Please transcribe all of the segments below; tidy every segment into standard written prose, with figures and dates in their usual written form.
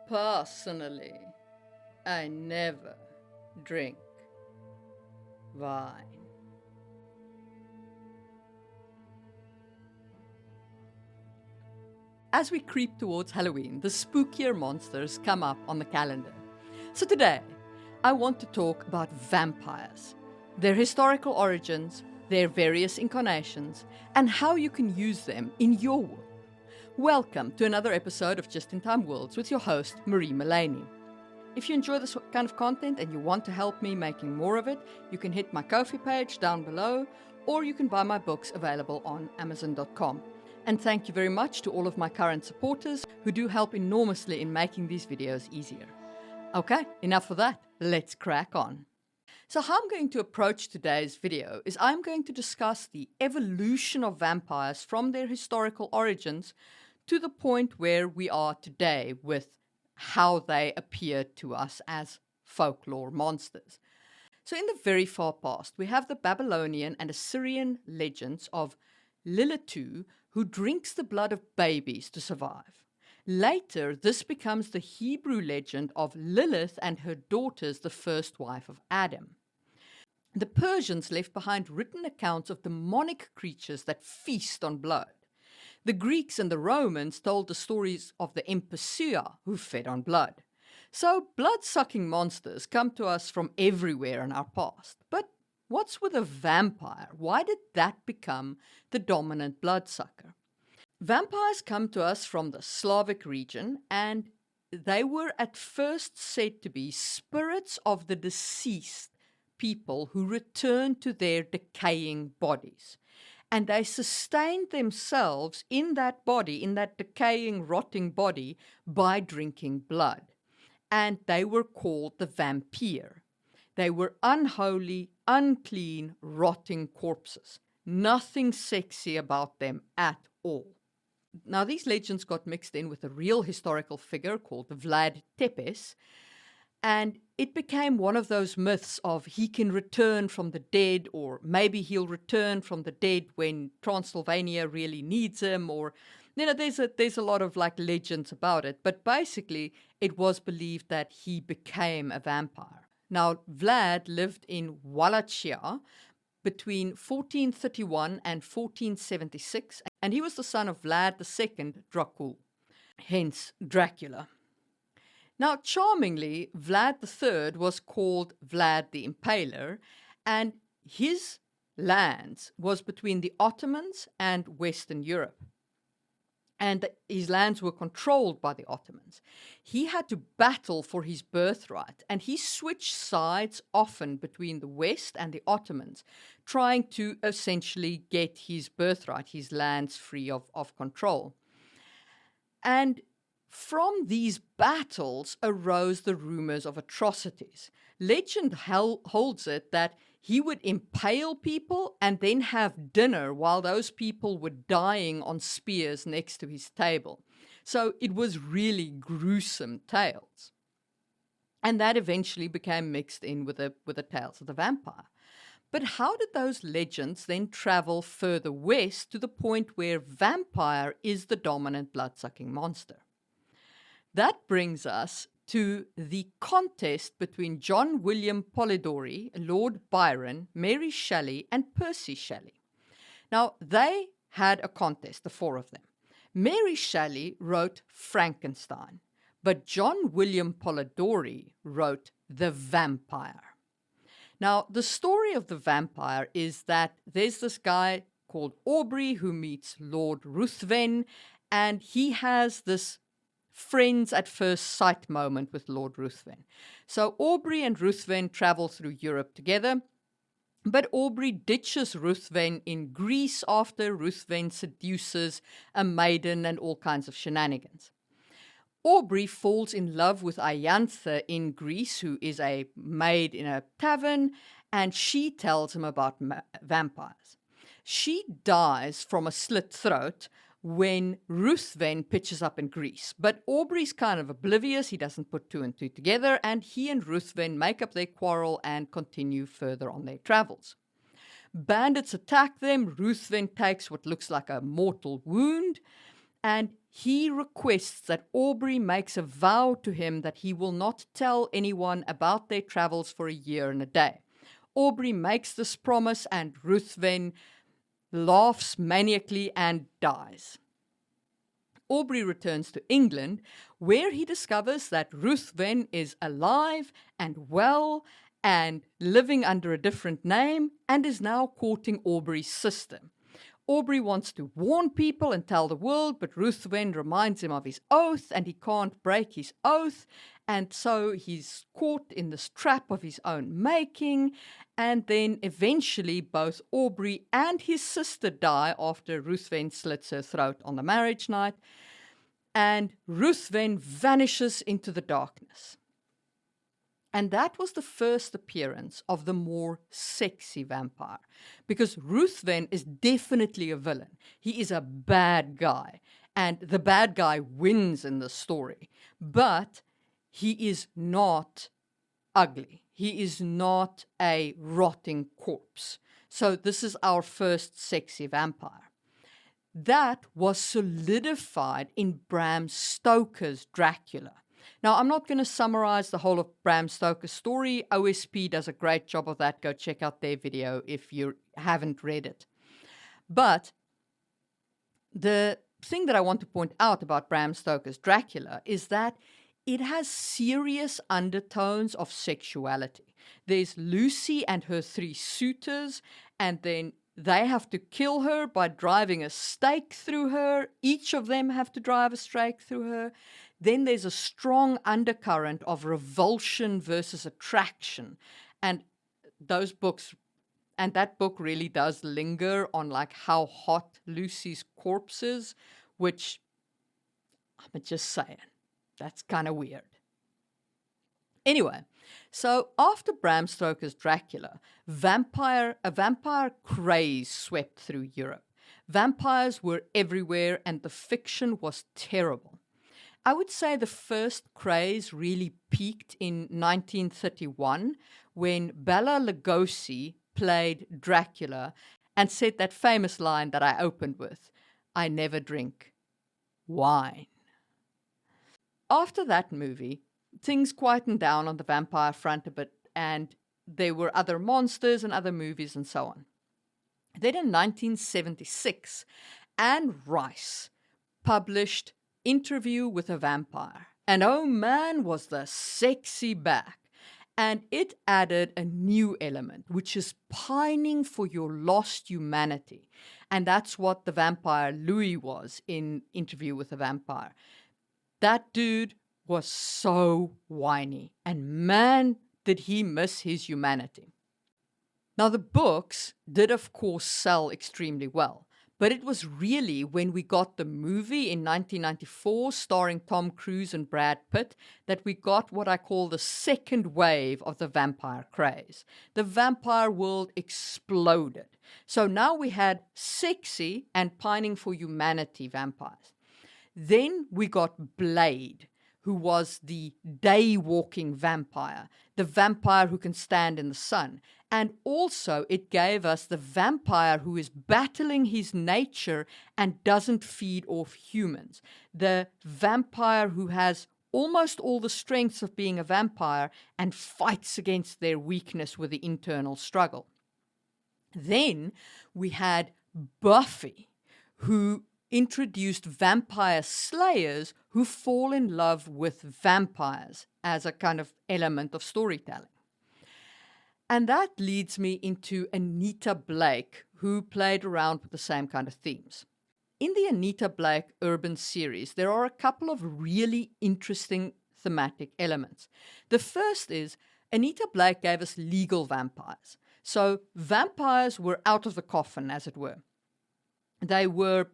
Personally, I never drink wine. As we creep towards Halloween, the spookier monsters come up on the calendar. So today, I want to talk about vampires, their historical origins, their various incarnations, and how you can use them in your world. Welcome to another episode of Just in Time Worlds with your host, Marie Mullaney. If you enjoy this kind of content and you want to help me making more of it, you can hit my Ko-fi page down below, or you can buy my books available on Amazon.com. And thank you very much to all of my current supporters who do help enormously in making these videos easier. Okay, enough of that. Let's crack on. So how I'm going to approach today's video is I'm going to discuss the evolution of vampires from their historical origins to the point where we are today with how they appear to us as folklore monsters. So in the very far past, we have the Babylonian and Assyrian legends of Lilitu, who drinks the blood of babies to survive. Later, this becomes the Hebrew legend of Lilith and her daughters, the first wife of Adam. The Persians left behind written accounts of demonic creatures that feast on blood. The Greeks and the Romans told the stories of the Empecea, who fed on blood. So blood-sucking monsters come to us from everywhere in our past. But what's with a vampire? Why did that become the dominant bloodsucker? Vampires come to us from the Slavic region, and they were at first said to be spirits of the deceased people who returned to their decaying bodies. And they sustained themselves in that body, in that decaying, rotting body, by drinking blood. And they were called the Vampyre. They were unholy, unclean, rotting corpses. Nothing sexy about them at all. Now, these legends got mixed in with a real historical figure called Vlad Tepes, and it became one of those myths of he can return from the dead, or maybe he'll return from the dead when Transylvania really needs him, or there's a lot of legends about it, but basically it was believed that he became a vampire. Now, Vlad lived in Wallachia between 1431 and 1476, and he was the son of Vlad II Dracul, hence Dracula. Now, charmingly, Vlad III was called Vlad the Impaler, and his lands was between the Ottomans and Western Europe. And his lands were controlled by the Ottomans. He had to battle for his birthright, and he switched sides often between the West and the Ottomans, trying to essentially get his birthright, his lands free of control. And from these battles arose the rumors of atrocities. Legend holds it that he would impale people and then have dinner while those people were dying on spears next to his table. So it was really gruesome tales. And that eventually became mixed in with the tales of the vampire. But how did those legends then travel further west to the point where vampire is the dominant blood-sucking monster? That brings us to the contest between John William Polidori, Lord Byron, Mary Shelley, and Percy Shelley. Now, they had a contest, the four of them. Mary Shelley wrote Frankenstein, but John William Polidori wrote The Vampire. Now, the story of the vampire is that there's this guy called Aubrey who meets Lord Ruthven, and he has this friends at first sight moment with Lord Ruthven. So Aubrey and Ruthven travel through Europe together, but Aubrey ditches Ruthven in Greece after Ruthven seduces a maiden and all kinds of shenanigans. Aubrey falls in love with Ianthe in Greece, who is a maid in a tavern, and she tells him about vampires. She dies from a slit throat when Ruthven pitches up in Greece. But Aubrey's kind of oblivious, he doesn't put two and two together, and he and Ruthven make up their quarrel and continue further on their travels. Bandits attack them, Ruthven takes what looks like a mortal wound, and he requests that Aubrey makes a vow to him that he will not tell anyone about their travels for a year and a day. Aubrey makes this promise, and Ruthven laughs maniacally and dies. Aubrey returns to England, where he discovers that Ruthven is alive and well and living under a different name and is now courting Aubrey's sister. Aubrey wants to warn people and tell the world, but Ruthven reminds him of his oath and he can't break his oath. And so he's caught in this trap of his own making. And then eventually both Aubrey and his sister die after Ruthven slits her throat on the marriage night. And Ruthven vanishes into the darkness. And that was the first appearance of the more sexy vampire. Because Ruthven is definitely a villain. He is a bad guy. And the bad guy wins in the story. But he is not ugly. He is not a rotting corpse. So this is our first sexy vampire. That was solidified in Bram Stoker's Dracula. Now, I'm not going to summarize the whole of Bram Stoker's story. OSP does a great job of that. Go check out their video if you haven't read it. But the thing that I want to point out about Bram Stoker's Dracula is that it has serious undertones of sexuality. There's Lucy and her 3 suitors, and then they have to kill her by driving a stake through her. Each of them have to drive a stake through her. Then there's a strong undercurrent of revulsion versus attraction. And those books, and that book really does linger on like how hot Lucy's corpse is, which I'm just saying, that's kind of weird. Anyway, so after Bram Stoker's Dracula, a vampire craze swept through Europe. Vampires were everywhere and the fiction was terrible. I would say the first craze really peaked in 1931 when Bela Lugosi played Dracula and said that famous line that I opened with, "I never drink wine." After that movie, things quietened down on the vampire front a bit, and there were other monsters and other movies and so on. Then in 1976, Anne Rice published Interview with a Vampire. And oh man, was the sexy back. And it added a new element, which is pining for your lost humanity. And that's what the vampire Louis was in Interview with a Vampire. That dude was so whiny, and man, did he miss his humanity. Now, the books did, of course, sell extremely well, but it was really when we got the movie in 1994 starring Tom Cruise and Brad Pitt that we got what I call the second wave of the vampire craze. The vampire world exploded. So now we had sexy and pining for humanity vampires. Then we got Blade, who was the day-walking vampire, the vampire who can stand in the sun. And also it gave us the vampire who is battling his nature and doesn't feed off humans. The vampire who has almost all the strengths of being a vampire and fights against their weakness with the internal struggle. Then we had Buffy, who introduced vampire slayers who fall in love with vampires as a kind of element of storytelling. And that leads me into Anita Blake, who played around with the same kind of themes. In the Anita Blake urban series, there are a couple of really interesting thematic elements. The first is Anita Blake gave us legal vampires. So vampires were out of the coffin, as it were. They were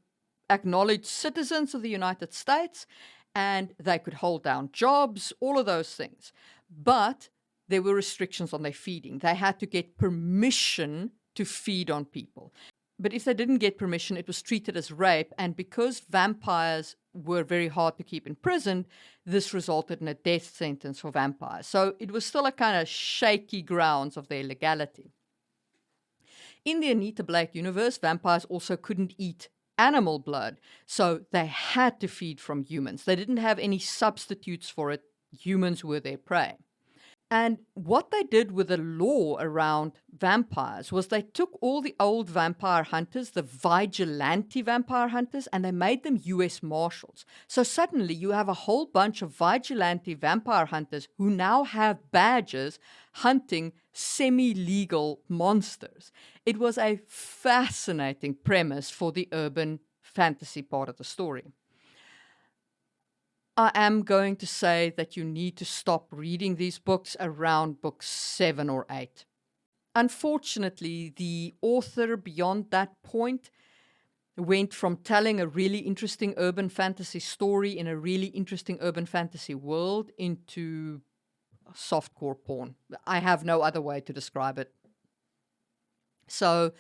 acknowledged citizens of the United States, and they could hold down jobs, all of those things. But there were restrictions on their feeding. They had to get permission to feed on people. But if they didn't get permission, it was treated as rape. And because vampires were very hard to keep in prison, this resulted in a death sentence for vampires. So it was still a kind of shaky grounds of their legality. In the Anita Blake universe, vampires also couldn't eat animal blood, so they had to feed from humans. They didn't have any substitutes for it. Humans were their prey. And what they did with the law around vampires was they took all the old vampire hunters, the vigilante vampire hunters, and they made them US Marshals. So suddenly you have a whole bunch of vigilante vampire hunters who now have badges hunting semi-legal monsters. It was a fascinating premise for the urban fantasy part of the story. I am going to say that you need to stop reading these books around book 7 or 8. Unfortunately, the author beyond that point went from telling a really interesting urban fantasy story in a really interesting urban fantasy world into softcore porn. I have no other way to describe it. So,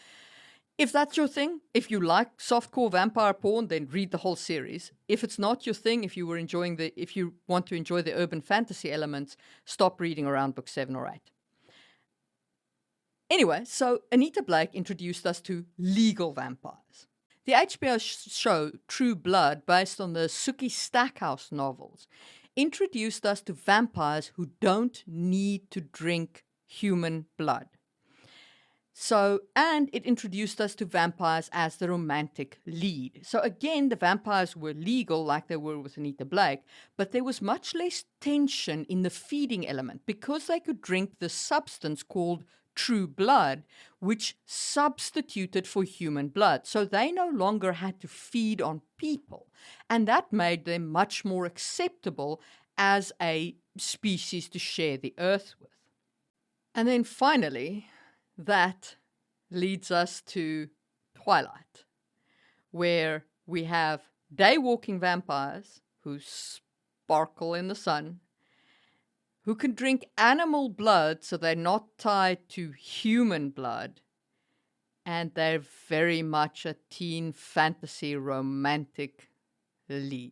if that's your thing, if you like softcore vampire porn, then read the whole series. If it's not your thing, if you want to enjoy the urban fantasy elements, stop reading around book 7 or 8. Anyway, so Anita Blake introduced us to legal vampires. The HBO show True Blood, based on the Sookie Stackhouse novels, introduced us to vampires who don't need to drink human blood. And it introduced us to vampires as the romantic lead. So again, the vampires were legal like they were with Anita Blake, but there was much less tension in the feeding element because they could drink the substance called true blood, which substituted for human blood. So they no longer had to feed on people. And that made them much more acceptable as a species to share the earth with. And then finally, that leads us to Twilight, where we have day-walking vampires who sparkle in the sun, who can drink animal blood so they're not tied to human blood, and they're very much a teen fantasy romantic lead.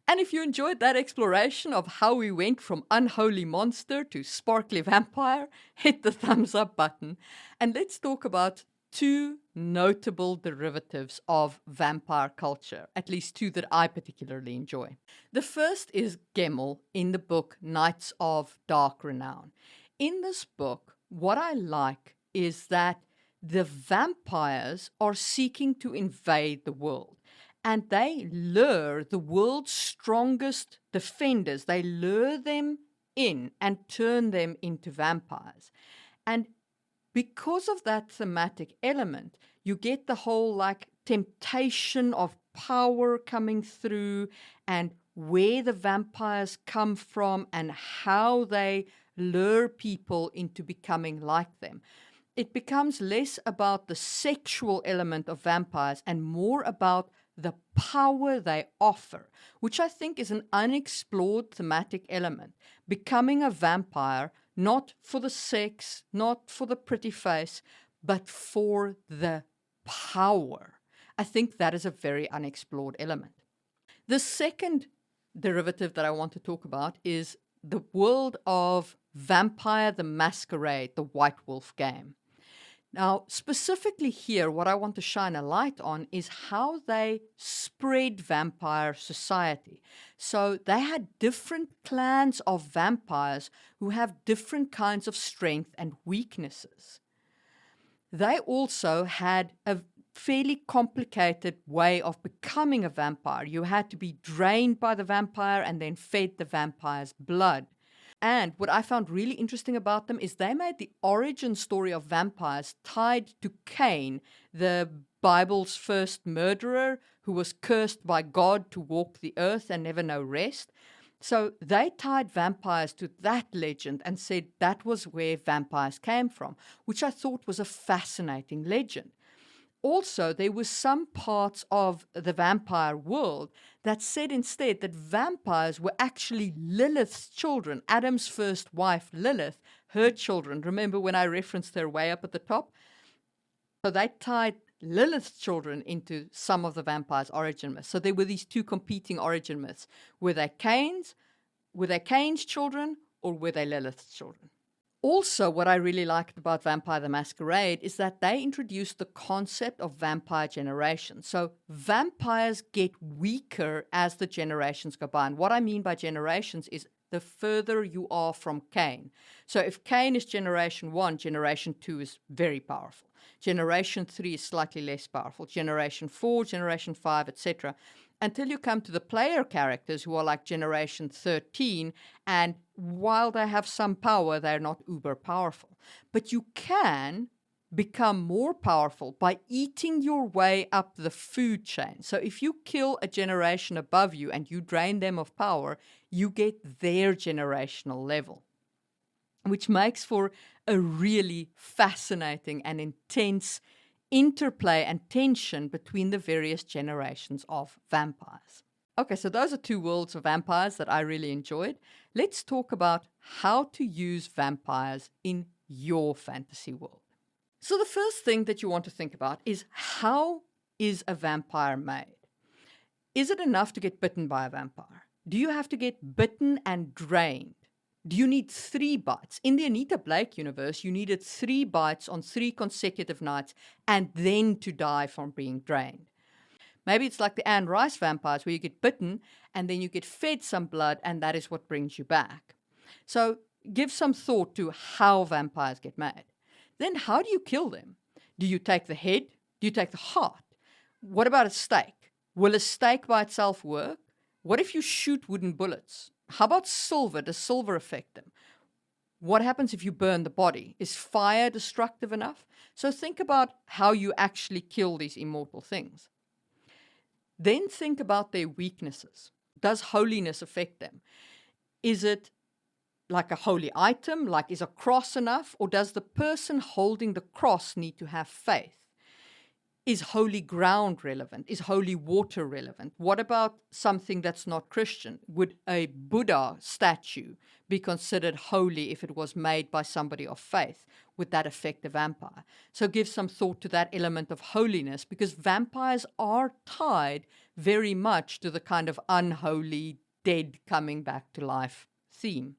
And if you enjoyed that exploration of how we went from unholy monster to sparkly vampire, hit the thumbs up button. And let's talk about 2 notable derivatives of vampire culture, at least 2 that I particularly enjoy. The first is Gemmell in the book Knights of Dark Renown. In this book, what I like is that the vampires are seeking to invade the world. And they lure the world's strongest defenders. They lure them in and turn them into vampires. And because of that thematic element, you get the whole temptation of power coming through and where the vampires come from and how they lure people into becoming like them. It becomes less about the sexual element of vampires and more about the power they offer, which I think is an unexplored thematic element. Becoming a vampire, not for the sex, not for the pretty face, but for the power. I think that is a very unexplored element. The second derivative that I want to talk about is the world of Vampire the Masquerade, the White Wolf game. Now, specifically here, what I want to shine a light on is how they spread vampire society. So they had different clans of vampires who have different kinds of strength and weaknesses. They also had a fairly complicated way of becoming a vampire. You had to be drained by the vampire and then fed the vampire's blood. And what I found really interesting about them is they made the origin story of vampires tied to Cain, the Bible's first murderer who was cursed by God to walk the earth and never know rest. So they tied vampires to that legend and said that was where vampires came from, which I thought was a fascinating legend. Also, there were some parts of the vampire world that said instead that vampires were actually Lilith's children, Adam's first wife, Lilith, her children. Remember when I referenced her way up at the top? So they tied Lilith's children into some of the vampires' origin myths. So there were these 2 competing origin myths. Were they Cain's children, or were they Lilith's children? Also, what I really liked about Vampire the Masquerade is that they introduced the concept of vampire generation. So vampires get weaker as the generations go by. And what I mean by generations is the further you are from Cain. So if Cain is generation 1, generation 2 is very powerful. Generation 3 is slightly less powerful. Generation 4, generation 5, etc. Until you come to the player characters who are like generation 13, and while they have some power, they're not uber powerful. But you can become more powerful by eating your way up the food chain. So if you kill a generation above you and you drain them of power, you get their generational level, which makes for a really fascinating and intense interplay and tension between the various generations of vampires. Okay, so those are two worlds of vampires that I really enjoyed. Let's talk about how to use vampires in your fantasy world. So the first thing that you want to think about is, how is a vampire made? Is it enough to get bitten by a vampire? Do you have to get bitten and drained? Do you need 3 bites? In the Anita Blake universe, you needed 3 bites on 3 consecutive nights and then to die from being drained. Maybe it's like the Anne Rice vampires, where you get bitten and then you get fed some blood and that is what brings you back. So give some thought to how vampires get made. Then how do you kill them? Do you take the head? Do you take the heart? What about a steak? Will a steak by itself work? What if you shoot wooden bullets? How about silver? Does silver affect them? What happens if you burn the body? Is fire destructive enough? So think about how you actually kill these immortal things. Then think about their weaknesses. Does holiness affect them? Is it like a holy item, like is a cross enough? Or does the person holding the cross need to have faith? Is holy ground relevant? Is holy water relevant? What about something that's not Christian? Would a Buddha statue be considered holy if it was made by somebody of faith? Would that affect a vampire? So give some thought to that element of holiness, because vampires are tied very much to the kind of unholy, dead coming back to life theme.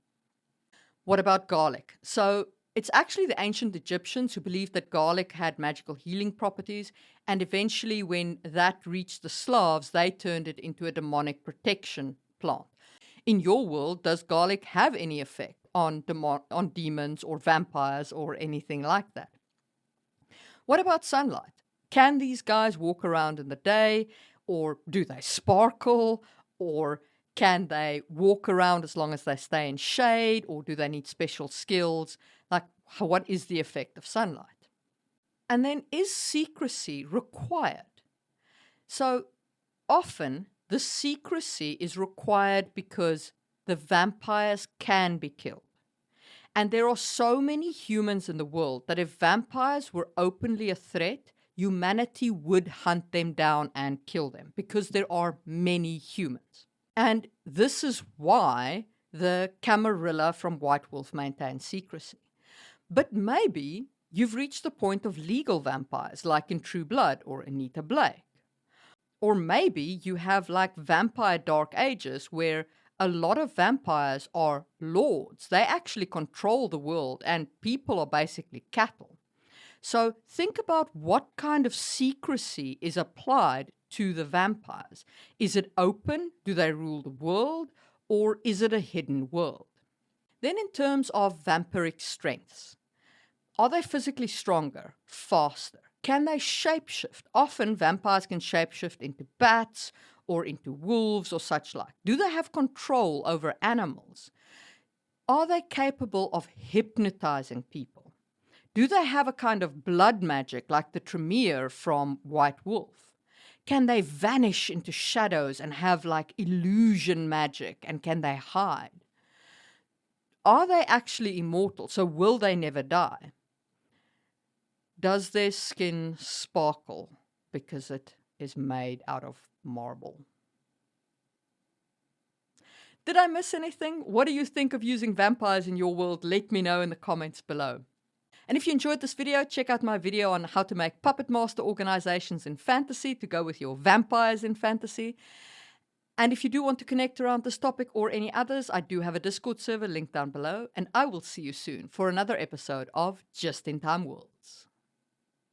What about garlic? So it's actually the ancient Egyptians who believed that garlic had magical healing properties, and eventually when that reached the Slavs, they turned it into a demonic protection plant. In your world, does garlic have any effect on demons or vampires or anything like that? What about sunlight? Can these guys walk around in the day, or do they sparkle, or can they walk around as long as they stay in shade, or do they need special skills? Like, what is the effect of sunlight? And then, is secrecy required? So often the secrecy is required because the vampires can be killed. And there are so many humans in the world that if vampires were openly a threat, humanity would hunt them down and kill them, because there are many humans. And this is why the Camarilla from White Wolf maintains secrecy. But maybe you've reached the point of legal vampires, like in True Blood or Anita Blake. Or maybe you have like Vampire Dark Ages, where a lot of vampires are lords. They actually control the world, and people are basically cattle. So think about what kind of secrecy is applied to the vampires. Is it open? Do they rule the world? Or is it a hidden world? Then in terms of vampiric strengths, are they physically stronger, faster? Can they shapeshift? Often vampires can shapeshift into bats or into wolves or such like. Do they have control over animals? Are they capable of hypnotizing people? Do they have a kind of blood magic like the Tremere from White Wolf? Can they vanish into shadows and have like illusion magic, and can they hide? Are they actually immortal? So will they never die? Does their skin sparkle because it is made out of marble? Did I miss anything? What do you think of using vampires in your world? Let me know in the comments below. And if you enjoyed this video, check out my video on how to make puppet master organizations in fantasy to go with your vampires in fantasy. And if you do want to connect around this topic or any others, I do have a Discord server linked down below, and I will see you soon for another episode of Just in Time World.